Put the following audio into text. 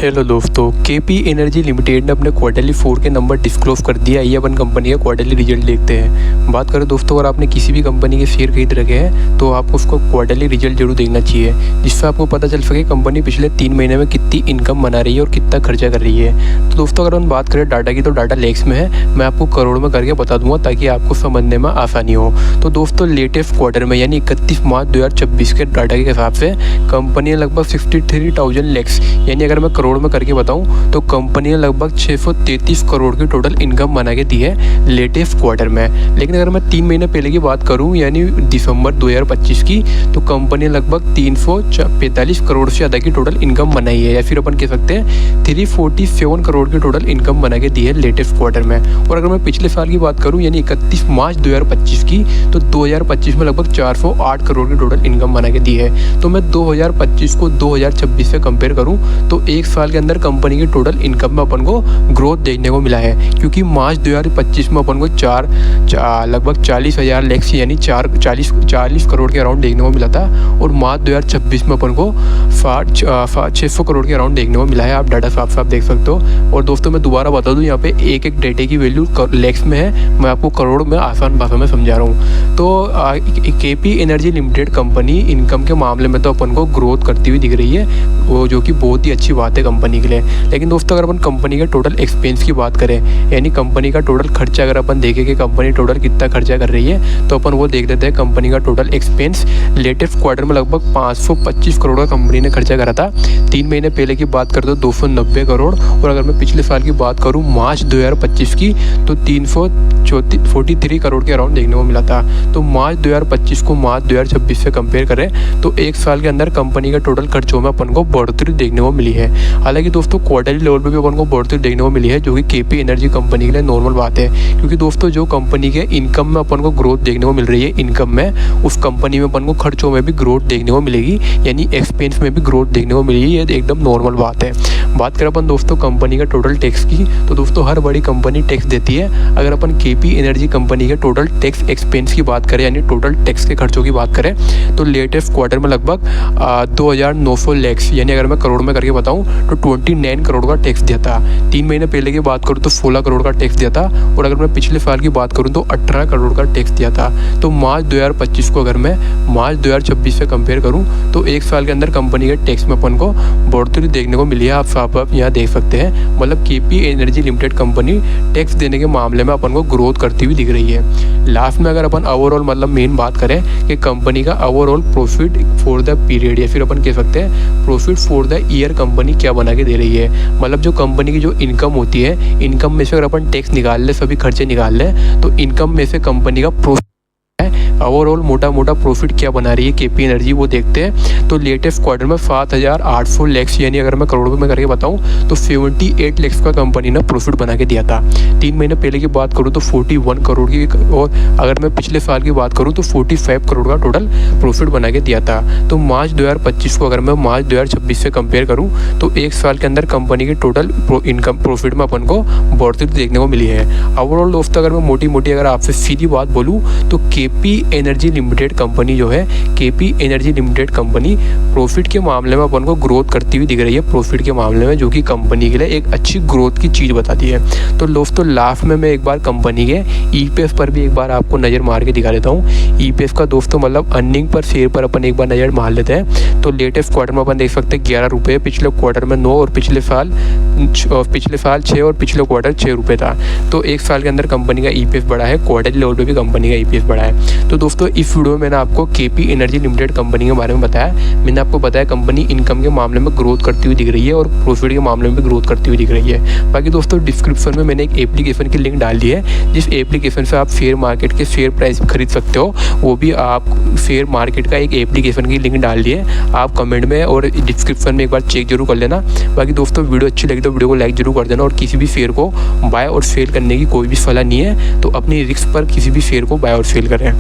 Hello दोस्तों, KP energy limited ने अपने क्वार्टरली 4 के नंबर डिस्क्लोज कर दिया। ये अपन कंपनी का क्वार्टरली रिजल्ट देखते हैं। बात करें दोस्तों, अगर आपने किसी भी कंपनी के शेयर खरीद रखे हैं तो आपको उसको क्वार्टरली रिजल्ट जरूर देखना चाहिए, जिससे आपको पता चल सके कंपनी पिछले 3 महीने में कितनी इनकम बना रही है और कितना खर्चा कर रही है। तो दोस्तों, अगर हम बात करें डाटा की, तो डाटा लैक्स में है। मैं आपको करोड़ में करके बता दूंगा ताकि आपको समझने में आसानी हो। तो दोस्तों, लेटेस्ट क्वार्टर में यानी 31 मार्च 2026 के डाटा के हिसाब से कंपनी ने लगभग 63,000 लैक्स यानी अगर मैं करोड़ में करके बताऊं तो कंपनी ने लगभग 633 करोड़ की टोटल इनकम बना के दी है लेटेस्ट क्वार्टर में। लेकिन अगर मैं 3 महीने पहले की बात करूं यानी दिसंबर 2025 की, तो कंपनी ने लगभग 345 करोड़ से ज़्यादा की टोटल इनकम बनाई है, या फिर अपन कह सकते हैं 347 करोड़ की टोटल इनकम बना के दी है लेटेस्ट क्वार्टर में। और अगर मैं पिछले साल की बात करूँ यानी 31 मार्च 2025 की, तो 2025 में लगभग 408 करोड़ की टोटल इनकम बना के दी है। तो मैं 2025 को 2026 से कंपेयर करूँ तो एक साल के अंदर कंपनी की टोटल इनकम में अपन को ग्रोथ देखने को मिला है, क्योंकि मार्च 2025 में अपन को लगभग 40,000 लैक्स यानी 40 करोड़ के अराउंड देखने को मिला था, और मार्च 2026 में अपन को 600 करोड़ के अराउंड देखने को मिला है। आप डाटा साफ साफ देख सकते हो। और दोस्तों, मैं दोबारा बता दूं, यहाँ पे एक एक डेटे की वैल्यू लैक्स में है, मैं आपको करोड़ में आसान भाषा में समझा रहा हूँ। तो KP energy limited company income के मामले में तो अपन को ग्रोथ करती हुई दिख रही है, वो जो कि बहुत ही अच्छी बात है कंपनी के लिए। लेकिन दोस्तों, अगर अपन कंपनी के टोटल एक्सपेंस की बात करें यानी कंपनी का टोटल खर्चा अगर अपन देखें कि कंपनी टोटल कितना खर्चा कर रही है, तो अपन वो देख लेते हैं। कंपनी का टोटल एक्सपेंस लेटेस्ट क्वार्टर में लगभग 525 करोड़ का कंपनी ने खर्चा करा था। 3 महीने पहले की बात करें तो 290 करोड़, और अगर मैं पिछले साल की बात करूँ मार्च 2025 की, तो 343 करोड़ के अराउंड देखने को मिला था। तो मार्च 2025 को मार्च 2026 से कंपेयर करें तो एक साल के अंदर कंपनी का टोटल खर्चों में अपन को बढ़ोतरी देखने को मिली है। हालांकि दोस्तों, क्वार्टरली लेवल पे भी अपन को बढ़ोतरी देखने को मिली है, जो कि केपी एनर्जी कंपनी के लिए नॉर्मल बात है, क्योंकि दोस्तों जो कंपनी के इनकम में अपन को ग्रोथ देखने को मिल रही है, इनकम में उस कंपनी में अपन को खर्चों में भी ग्रोथ देखने को मिलेगी, यानी एक्सपेंस में भी ग्रोथ देखने को मिलेगी। ये एकदम नॉर्मल बात है। बात करें अपन दोस्तों कंपनी का टोटल टैक्स की, तो दोस्तों हर बड़ी कंपनी टैक्स देती है। अगर अपन केपी एनर्जी कंपनी के टोटल टैक्स एक्सपेंस की बात करें यानी टोटल टैक्स के खर्चों की बात करें, तो लेटेस्ट क्वार्टर में लगभग 2,900 लैक्स यानी अगर मैं करोड़ में करके बताऊं तो 29 करोड़ का टैक्स दिया था। 3 महीने पहले की बात करूं तो 16 करोड़ का टैक्स दिया था, और अगर मैं पिछले साल की बात करूं तो 18 करोड़ का टैक्स दिया था। तो मार्च 2025 को अगर मैं मार्च 2026 से कंपेयर करूं तो एक साल के अंदर कंपनी के टैक्स में अपन को बढ़ोतरी देखने को मिली है। आप साफ यहाँ देख सकते हैं, मतलब KP energy limited company tax देने के मामले में अपन को ग्रोथ करती हुई दिख रही है। लास्ट में अगर अपन ओवरऑल मतलब मेन बात करें कि कंपनी का overall profit for the period या फिर अपन कह सकते हैं profit for the year company क्या बना के दे रही है, मतलब जो कंपनी की जो इनकम होती है, इनकम में से अगर अपन टैक्स निकाल ले, सभी खर्चे निकाल ले, तो इनकम में से कंपनी का प्रॉफिट ओवरऑल मोटा प्रॉफिट क्या बना रही है केपी एनर्जी, वो देखते हैं। तो लेटेस्ट क्वार्टर में 7,800 लैक्स यानी अगर मैं करोड़ों में करके बताऊं तो 78 लैक्स का कंपनी ने प्रॉफिट बना के दिया था। 3 महीने पहले की बात करूं तो 41 करोड़ की, और अगर मैं पिछले साल की बात करूं तो 45 करोड़ का टोटल प्रॉफिट बना के दिया था। तो मार्च 2025 को अगर मैं मार्च 2026 से कंपेयर करूँ तो एक साल के अंदर कंपनी की टोटल इनकम प्रॉफिट में अपन को बढ़ोतरी देखने को मिली है। ओवरऑल दोस्तों, अगर मैं मोटी अगर आपसे सीधी बात बोलूँ तो केपी एनर्जी लिमिटेड कंपनी जो है, KP energy limited company profit के मामले में अपन को ग्रोथ करती हुई दिख रही है, प्रॉफिट के मामले में, जो कि कंपनी के लिए एक अच्छी ग्रोथ की चीज़ बताती है। तो दोस्तों, लास्ट में मैं एक बार कंपनी के ईपीएफ पर भी एक बार आपको नज़र मार के दिखा देता हूँ। ईपीएफ का दोस्तों मतलब अर्निंग पर शेयर पर अपन एक बार नज़र मार लेते हैं। तो लेटेस्ट क्वार्टर में अपन देख सकते हैं 11 रुपये, पिछले क्वार्टर में 9, और पिछले साल 6 और पिछले क्वार्टर 6 रुपये था। तो एक साल के अंदर कंपनी का ईपीएफ बढ़ा है, क्वार्टरली लेवल पे भी कंपनी का ईपीएफ बढ़ा है। तो दोस्तों, इस वीडियो में मैंने आपको केपी एनर्जी लिमिटेड कंपनी के बारे में बताया। मैंने आपको बताया कंपनी इनकम के मामले में ग्रोथ करती हुई दिख रही है और प्रॉफिट के मामले में भी ग्रोथ करती हुई दिख रही है। बाकी दोस्तों, डिस्क्रिप्शन में मैंने एक एप्लीकेशन की लिंक डाल दी है, जिस एप्लीकेशन से आप शेयर मार्केट के शेयर प्राइस खरीद सकते हो। वो भी आप शेयर मार्केट का एक एप्लीकेशन की लिंक डाल दी है, आप कमेंट में और डिस्क्रिप्शन में एक बार चेक जरूर कर लेना। बाकी दोस्तों, वीडियो अच्छी लगी तो वीडियो को लाइक जरूर कर देना, और किसी भी शेयर को बाय और सेल करने की कोई भी सलाह नहीं है, तो अपनी रिस्क पर किसी भी शेयर को बाय और सेल करें।